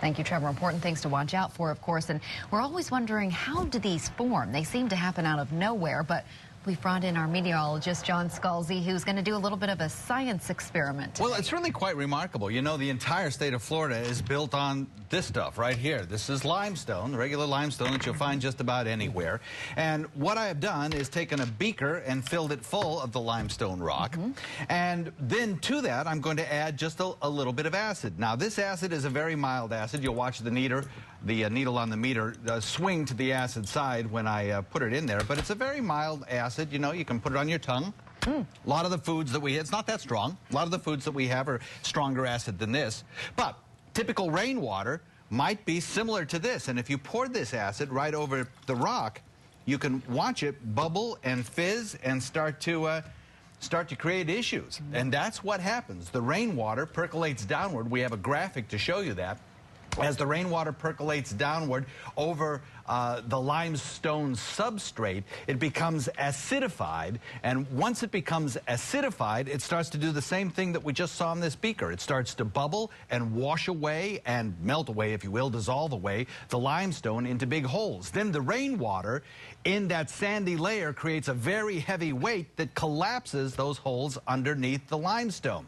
Thank you, Trevor. Important things to watch out for, of course. And we're always wondering, how do these form? They seem to happen out of nowhere, but we've brought in our meteorologist, John Scalzi, who's going to do a little bit of a science experiment today. Well, it's really quite remarkable. You know, the entire state of Florida is built on this stuff right here. This is limestone, regular limestone that you'll find just about anywhere. And what I have done is taken a beaker and filled it full of the limestone rock. And then to that, I'm going to add just a little bit of acid. Now, this acid is a very mild acid. You'll watch the needle on the meter swing to the acid side when I put it in there. But it's a very mild acid. You know, you can put it on your tongue. A lot of the foods that it's not that strong. A lot of the foods that we have are stronger acid than this. But typical rainwater might be similar to this. And if you pour this acid right over the rock, you can watch it bubble and fizz and start to create issues. And that's what happens. The rainwater percolates downward. We have a graphic to show you that. As the rainwater percolates downward over the limestone substrate, it becomes acidified. And once it becomes acidified, it starts to do the same thing that we just saw in this beaker. It starts to bubble and wash away and melt away, if you will, dissolve away the limestone into big holes. Then the rainwater in that sandy layer creates a very heavy weight that collapses those holes underneath the limestone.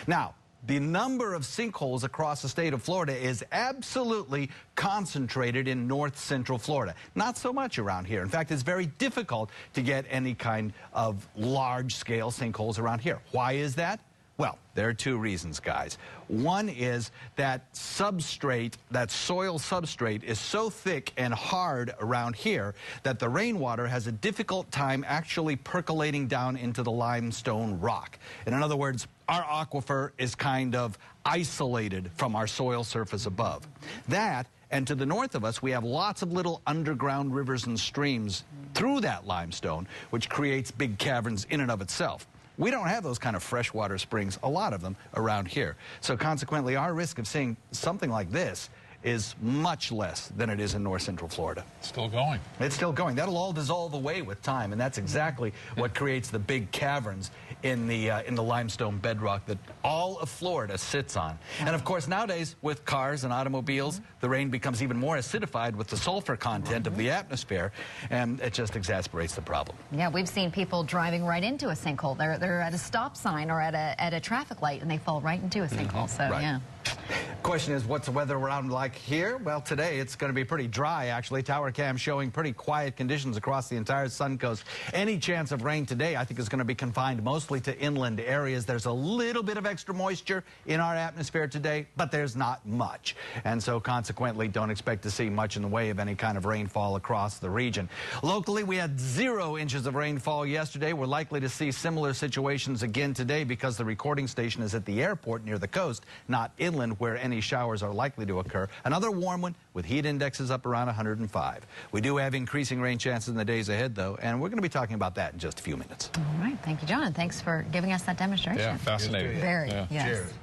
Now, the number of sinkholes across the state of Florida is absolutely concentrated in north central Florida. Not so much around here. In fact, it's very difficult to get any kind of large-scale sinkholes around here. Why is that? Well, there are two reasons, guys. One is that substrate, that soil substrate, is so thick and hard around here that the rainwater has a difficult time actually percolating down into the limestone rock. And in other words, our aquifer is kind of isolated from our soil surface above. That, and to the north of us, we have lots of little underground rivers and streams through that limestone, which creates big caverns in and of itself. We don't have those kind of freshwater springs, a lot of them, around here. So consequently, our risk of seeing something like this is much less than it is in north central Florida. Still going. It's still going. That'll all dissolve away with time, and that's exactly what creates the big caverns in the limestone bedrock that all of Florida sits on. And of course, nowadays, with cars and automobiles, the rain becomes even more acidified with the sulfur content of the atmosphere, and it just exacerbates the problem. Yeah, we've seen people driving right into a sinkhole. They're at a stop sign or at a traffic light, and they fall right into a sinkhole. So, right. Yeah. Question is, what's the weather around like here? Well, today it's going to be pretty dry, actually. Tower cam showing pretty quiet conditions across the entire sun coast. Any chance of rain today, I think, is going to be confined mostly to inland areas. There's a little bit of extra moisture in our atmosphere today, but there's not much. And so, consequently, don't expect to see much in the way of any kind of rainfall across the region. Locally, we had 0 inches of rainfall yesterday. We're likely to see similar situations again today because the recording station is at the airport near the coast, not inland, where any showers are likely to occur. Another warm one with heat indexes up around 105. We do have increasing rain chances in the days ahead, though, and we're going to be talking about that in just a few minutes. All right. Thank you, John. Thanks for giving us that demonstration. Yeah, fascinating. Very, yeah. yes. Cheers.